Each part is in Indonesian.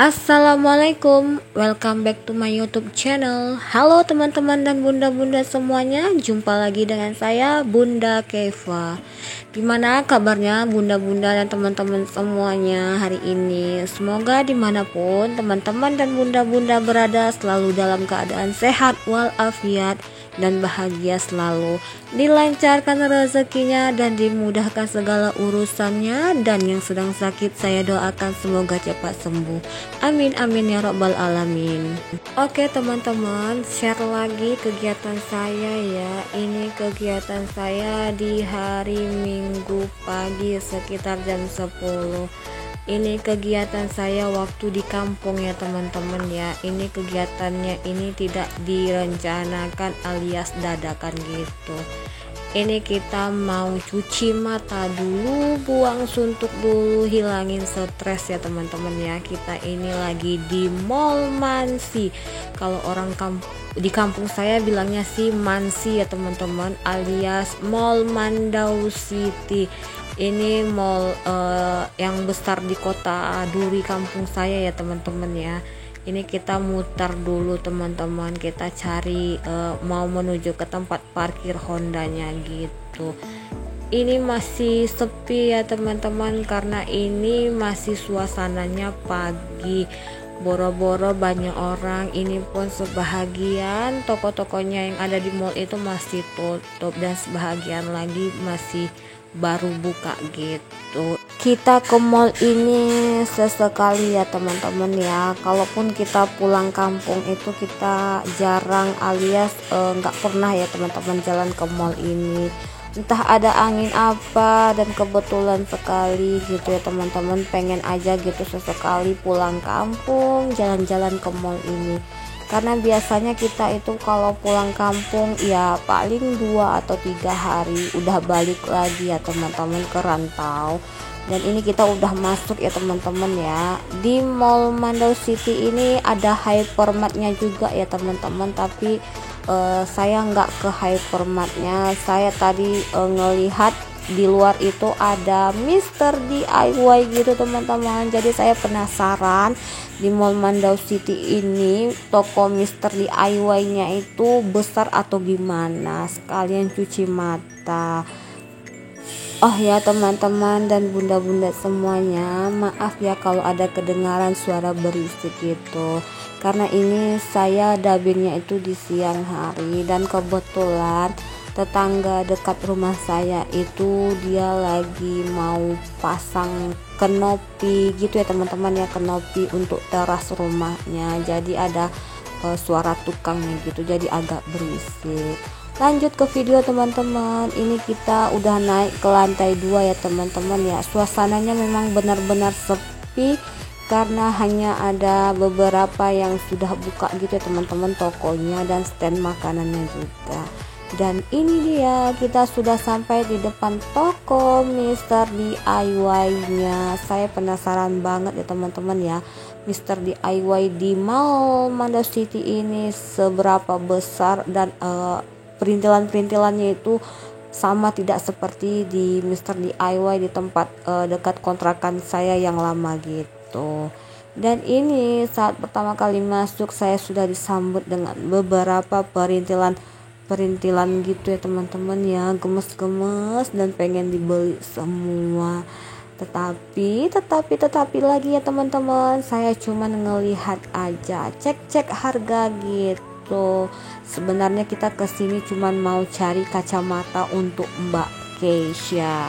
Assalamualaikum, welcome back to my YouTube channel. Halo teman-teman dan bunda-bunda semuanya, jumpa lagi dengan saya Bunda Keva. Gimana kabarnya bunda-bunda dan teman-teman semuanya hari ini? Semoga dimanapun teman-teman dan bunda-bunda berada selalu dalam keadaan sehat walafiat dan bahagia selalu, dilancarkan rezekinya dan dimudahkan segala urusannya. Dan yang sedang sakit saya doakan semoga cepat sembuh, amin amin ya robbal alamin. Oke teman-teman, share lagi kegiatan saya ya. Ini kegiatan saya di hari Minggu pagi sekitar jam 10. Ini kegiatan saya waktu di kampung ya teman-teman ya. Ini kegiatannya ini tidak direncanakan alias dadakan gitu. Ini kita mau cuci mata dulu, buang suntuk dulu, hilangin stres ya teman-teman ya. Kita ini lagi di Mall Mansi. Kalau orang di kampung saya bilangnya sih Mansi ya teman-teman, alias Mall Mandau City. Ini mall yang besar di kota Duri kampung saya ya teman-teman ya. Ini kita mutar dulu teman-teman, kita cari mau menuju ke tempat parkir Hondanya gitu. Ini masih sepi ya teman-teman, karena ini masih suasananya pagi. Boro-boro banyak orang. Ini pun sebahagian toko-tokonya yang ada di mall itu masih tutup, dan sebahagian lagi masih baru buka gitu. Kita ke mall ini sesekali ya teman-teman ya. Kalaupun kita pulang kampung itu kita jarang alias nggak pernah ya teman-teman jalan ke mall ini. Entah ada angin apa dan kebetulan sekali gitu ya teman-teman, pengen aja gitu sesekali pulang kampung jalan-jalan ke mall ini. Karena biasanya kita itu kalau pulang kampung ya paling 2 atau 3 hari udah balik lagi ya teman-teman ke rantau. Dan ini kita udah masuk ya teman-teman ya. Di Mall Mandau City ini ada hypermartnya juga ya teman-teman, tapi saya nggak ke hypermartnya. Saya tadi ngelihat di luar itu ada Mr. DIY gitu teman-teman. Jadi saya penasaran di Mall Mandau City ini toko Mr. DIY nya itu besar atau gimana, sekalian cuci mata. Oh ya teman-teman dan bunda-bunda semuanya, maaf ya kalau ada kedengaran suara berisik gitu, karena ini saya dubbingnya itu di siang hari, dan kebetulan tetangga dekat rumah saya itu dia lagi mau pasang kanopi gitu ya teman-teman ya, kanopi untuk teras rumahnya. Jadi ada suara tukangnya gitu, jadi agak berisik. Lanjut ke video teman-teman. Ini kita udah naik ke lantai 2 ya teman-teman ya. Suasananya memang benar-benar sepi karena hanya ada beberapa yang sudah buka gitu ya teman-teman tokonya, dan stand makanannya juga. Dan ini dia, kita sudah sampai di depan toko Mr. DIY nya. Saya penasaran banget ya teman-teman ya, Mr. DIY di Mall Mandau City ini seberapa besar, dan perintilan-perintilannya itu sama tidak seperti di Mr. DIY di tempat dekat kontrakan saya yang lama gitu. Dan ini saat pertama kali masuk saya sudah disambut dengan beberapa perintilan gitu ya teman-teman ya, gemes-gemes dan pengen dibeli semua. Tetapi lagi ya teman-teman, saya cuma ngelihat aja, cek harga gitu. Sebenarnya kita kesini cuma mau cari kacamata untuk Mbak Keisha,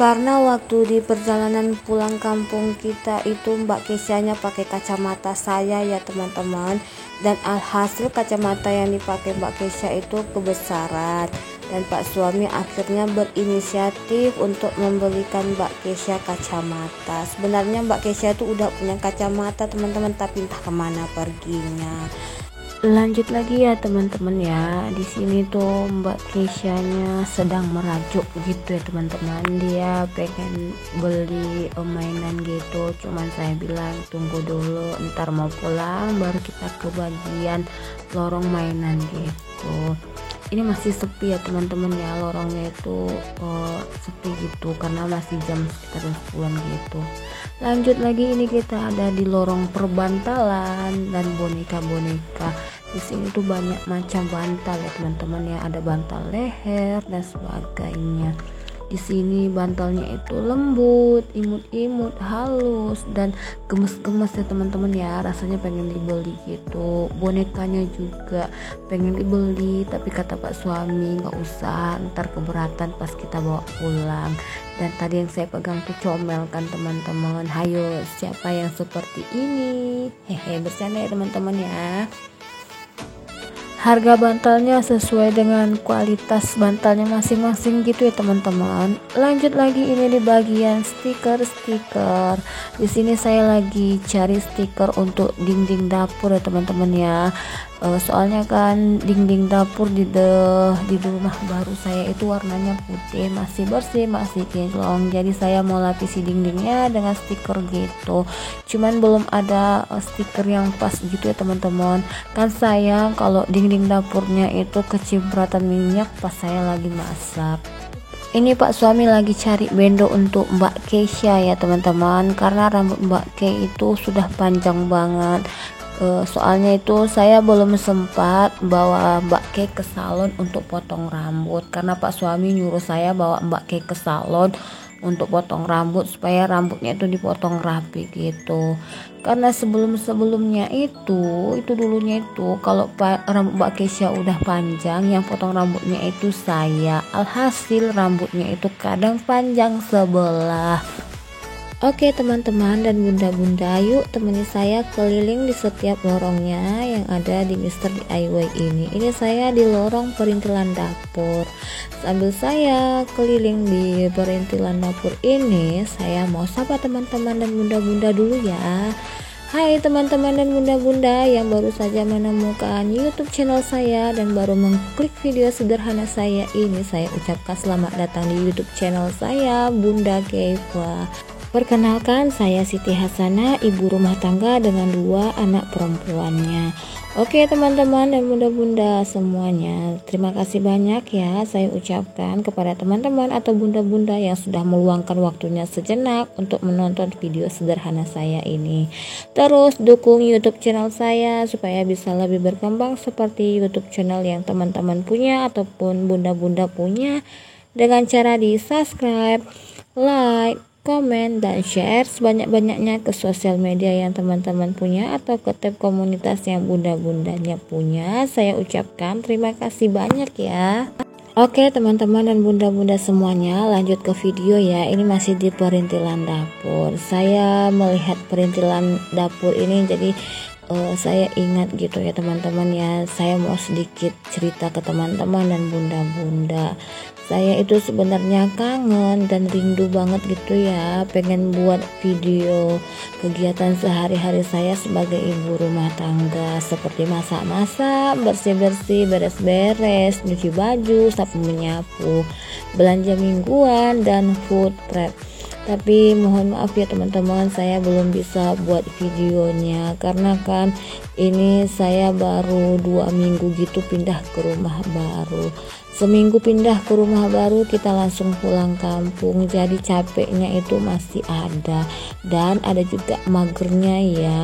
karena waktu di perjalanan pulang kampung kita itu Mbak Keisha-nya pakai kacamata saya ya teman-teman, dan alhasil kacamata yang dipakai Mbak Keisha itu kebesaran, dan Pak suami akhirnya berinisiatif untuk membelikan Mbak Keisha kacamata. Sebenarnya Mbak Keisha itu udah punya kacamata teman-teman, tapi entah kemana perginya. Lanjut lagi ya teman-teman ya. Di sini tuh Mbak Keisha-nya sedang merajuk gitu ya teman-teman. Dia pengen beli mainan gitu. Cuman saya bilang tunggu dulu, ntar mau pulang baru kita ke bagian lorong mainan gitu. ini masih sepi ya teman-teman ya, lorongnya itu sepi gitu karena masih jam sekitar 10-an gitu. Lanjut lagi, ini kita ada di lorong perbantalan dan boneka-boneka. Di sini tuh banyak macam bantal ya teman-teman ya, ada bantal leher dan sebagainya. Di sini bantalnya itu lembut, imut-imut, halus dan gemes-gemes ya teman-teman ya, rasanya pengen dibeli gitu. Bonekanya juga pengen dibeli, tapi kata Pak suami nggak usah, ntar keberatan pas kita bawa pulang. Dan tadi yang saya pegang tuh comel kan teman-teman. Hayo, siapa yang seperti ini? Hehe, bercanda ya teman-teman ya. Harga bantalnya sesuai dengan kualitas bantalnya masing-masing gitu ya teman-teman. Lanjut lagi, ini di bagian stiker. Di sini saya lagi cari stiker untuk dinding dapur ya teman-teman ya. Soalnya kan dinding dapur di rumah baru saya itu warnanya putih, masih bersih, masih kinclong. Jadi saya mau lapisi dindingnya dengan stiker gitu. Cuman belum ada stiker yang pas gitu ya teman-teman. Kan sayang kalau dinding dapurnya itu kecipratan minyak pas saya lagi masak. Ini Pak suami lagi cari bendo untuk Mbak Keisha ya teman-teman, karena rambut Mbak Kei itu sudah panjang banget. Soalnya itu saya belum sempat bawa Mbak Kei ke salon untuk potong rambut, karena Pak suami nyuruh saya bawa Mbak Kei ke salon untuk potong rambut supaya rambutnya itu dipotong rapi gitu. Karena sebelumnya itu dulunya itu kalau rambut Mbak Keisha udah panjang, yang potong rambutnya itu saya. Alhasil rambutnya itu kadang panjang sebelah. Oke teman-teman dan bunda-bunda, yuk temani saya keliling di setiap lorongnya yang ada di Mr. DIY ini. Ini saya di lorong perintilan dapur. Sambil saya keliling di perintilan dapur ini, saya mau sapa teman-teman dan bunda-bunda dulu ya. Hai teman-teman dan bunda-bunda yang baru saja menemukan YouTube channel saya dan baru mengklik video sederhana saya ini, saya ucapkan selamat datang di YouTube channel saya, Bunda Keifa. Perkenalkan, saya Siti Hasanah, ibu rumah tangga dengan 2 anak perempuannya. Oke teman-teman dan bunda-bunda semuanya, terima kasih banyak ya saya ucapkan kepada teman-teman atau bunda-bunda yang sudah meluangkan waktunya sejenak untuk menonton video sederhana saya ini. Terus dukung YouTube channel saya supaya bisa lebih berkembang seperti YouTube channel yang teman-teman punya ataupun bunda-bunda punya, dengan cara di subscribe, like, komen, dan share sebanyak-banyaknya ke sosial media yang teman-teman punya atau ke tab komunitas yang bunda-bundanya punya. Saya ucapkan terima kasih banyak ya. Oke teman-teman dan bunda-bunda semuanya, lanjut ke video ya. Ini masih di perintilan dapur. Saya melihat perintilan dapur ini jadi saya ingat gitu ya teman-teman ya. Saya mau sedikit cerita ke teman-teman dan bunda-bunda. Saya itu sebenarnya kangen dan rindu banget gitu ya, pengen buat video kegiatan sehari-hari saya sebagai ibu rumah tangga, seperti masak-masak, bersih-bersih, beres-beres, nyuci baju, sapu menyapu, belanja mingguan, dan food prep. Tapi mohon maaf ya teman-teman, saya belum bisa buat videonya karena kan ini saya baru 2 minggu gitu pindah ke rumah baru. Seminggu pindah ke rumah baru kita langsung pulang kampung, jadi capeknya itu masih ada dan ada juga magernya ya.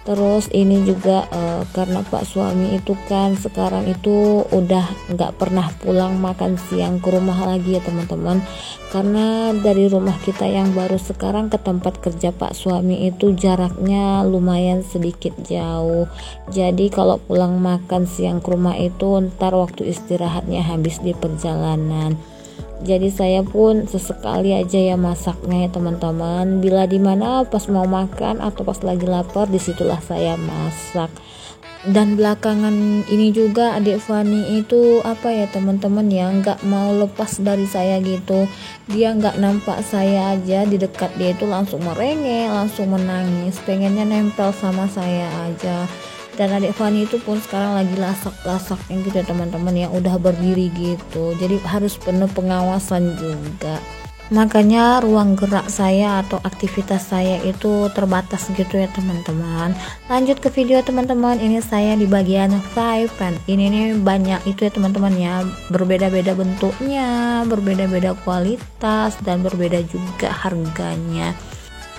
Terus ini juga karena Pak suami itu kan sekarang itu udah nggak pernah pulang makan siang ke rumah lagi ya teman-teman, karena dari rumah kita yang baru sekarang ke tempat kerja Pak suami itu jaraknya lumayan sedikit jauh. Jadi kalau pulang makan siang ke rumah itu ntar waktu istirahatnya habis di perjalanan. Jadi saya pun sesekali aja ya masaknya ya teman-teman. Bila dimana pas mau makan atau pas lagi lapar, disitulah saya masak. Dan belakangan ini juga adik Fani itu apa ya teman-teman ya, nggak mau lepas dari saya gitu. Dia nggak nampak saya aja di dekat dia itu langsung merengek, langsung menangis, pengennya nempel sama saya aja. Dan adik Fani itu pun sekarang lagi lasak-lasak yang gitu ya teman-teman ya, udah berdiri gitu, jadi harus penuh pengawasan juga. Makanya ruang gerak saya atau aktivitas saya itu terbatas gitu ya teman-teman. Lanjut ke video teman-teman, ini saya di bagian fry pan. Ini nih banyak itu ya teman-teman ya, berbeda-beda bentuknya, berbeda-beda kualitas, dan berbeda juga harganya.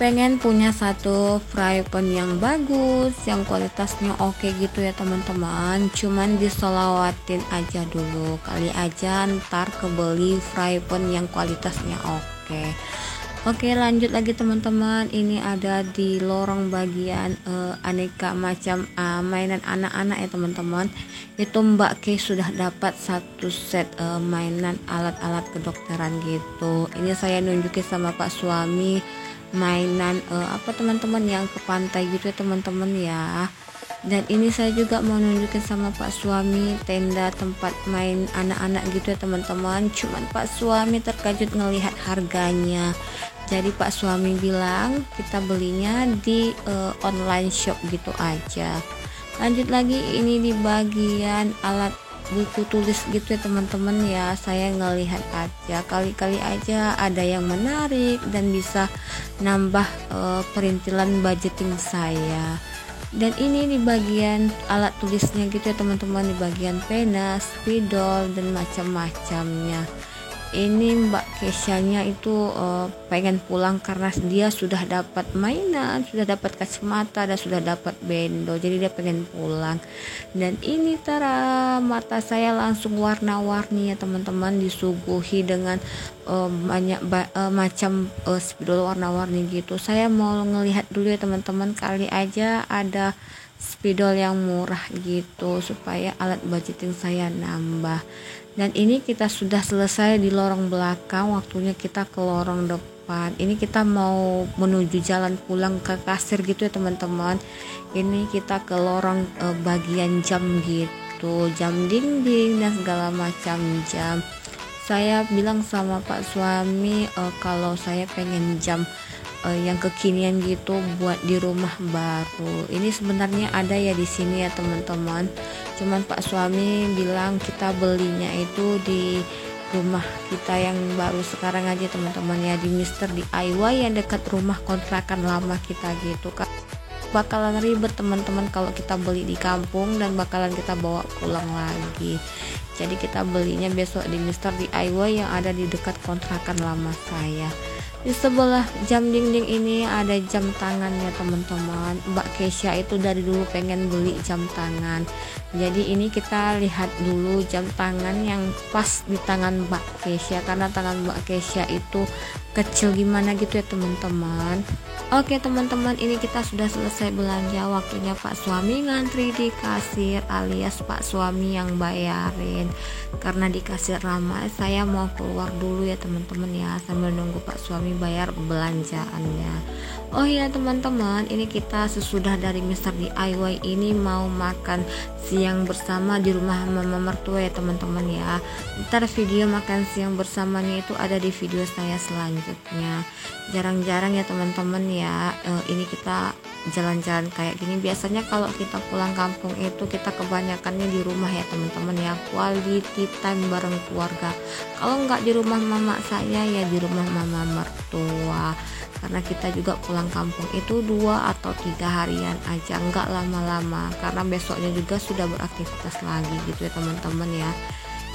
Pengen punya satu fry pan yang bagus, yang kualitasnya oke gitu ya teman-teman, cuman disolawatin aja dulu, kali aja ntar kebeli fry pan yang kualitasnya oke, lanjut lagi teman-teman. Ini ada di lorong bagian aneka macam mainan anak-anak ya teman-teman. Itu Mbak K sudah dapat satu set mainan alat-alat kedokteran gitu. Ini saya nunjukin sama Pak suami mainan apa teman-teman yang ke pantai gitu ya teman-teman ya. Dan ini saya juga mau nunjukin sama Pak suami tenda tempat main anak-anak gitu ya teman-teman. Cuman Pak suami terkejut ngelihat harganya. Jadi Pak suami bilang kita belinya di online shop gitu aja. Lanjut lagi, ini di bagian alat buku tulis gitu ya teman-teman ya. Saya ngelihat aja, kali-kali aja ada yang menarik dan bisa nambah perintilan budgeting saya. Dan ini di bagian alat tulisnya gitu ya teman-teman, di bagian pena, spidol, dan macam-macamnya. Ini Mbak Kesyanya itu pengen pulang karena dia sudah dapat mainan, sudah dapat kacamata, dan sudah dapat bendo, jadi dia pengen pulang. Dan ini tara, mata saya langsung warna-warni ya teman-teman, disuguhi dengan banyak macam spidol warna-warni gitu. Saya mau ngelihat dulu ya teman-teman, kali aja ada spidol yang murah gitu supaya alat budgeting saya nambah. Dan ini kita sudah selesai di lorong belakang, waktunya kita ke lorong depan. Ini kita mau menuju jalan pulang ke kasir gitu ya teman-teman. Ini kita ke lorong bagian jam gitu, jam dinding dan segala macam jam. Saya bilang sama Pak suami kalau saya pengen jam yang kekinian gitu buat di rumah baru. Ini sebenarnya ada ya di sini ya teman-teman. Cuman Pak suami bilang kita belinya itu di rumah kita yang baru sekarang aja teman-teman ya, di Mister DIY yang dekat rumah kontrakan lama kita gitu kan. Bakalan ribet teman-teman kalau kita beli di kampung dan bakalan kita bawa pulang lagi. Jadi kita belinya besok di Mister DIY yang ada di dekat kontrakan lama saya. Di sebelah jam dinding ini ada jam tangannya teman-teman. Mbak Kesya itu dari dulu pengen beli jam tangan. Jadi ini kita lihat dulu jam tangan yang pas di tangan Mbak Kesya, karena tangan Mbak Kesya itu kecil gimana gitu ya teman-teman. Oke teman-teman, ini kita sudah selesai belanja, waktunya Pak suami ngantri di kasir alias Pak suami yang bayarin. Karena di kasir lama, saya mau keluar dulu ya teman-teman ya, sambil nunggu Pak suami bayar belanjaannya. Oh ya teman-teman, ini kita sesudah dari Mister DIY ini mau makan siang bersama di rumah mama mertua ya teman-teman ya. Ntar video makan siang bersamanya itu ada di video saya selanjutnya. Jarang-jarang ya teman-teman ya, ini kita jalan-jalan kayak gini. Biasanya kalau kita pulang kampung itu kita kebanyakannya di rumah ya teman-teman ya, quality time bareng keluarga. Kalau nggak di rumah mama saya ya di rumah mama mertua, karena kita juga pulang kampung itu 2 atau 3 harian aja, nggak lama-lama karena besoknya juga sudah beraktivitas lagi gitu ya teman-teman ya.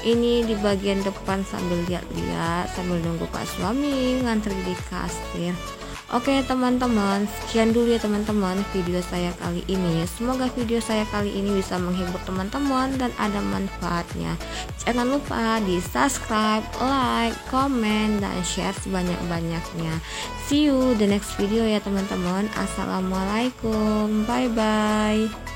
Ini di bagian depan sambil lihat-lihat, sambil nunggu Pak suami ngantri di kasir. Oke teman-teman, sekian dulu ya teman-teman video saya kali ini. Semoga video saya kali ini bisa menghibur teman-teman dan ada manfaatnya. Jangan lupa di subscribe, like, comment, dan share sebanyak-banyaknya. See you the next video ya teman-teman. Assalamualaikum, bye bye.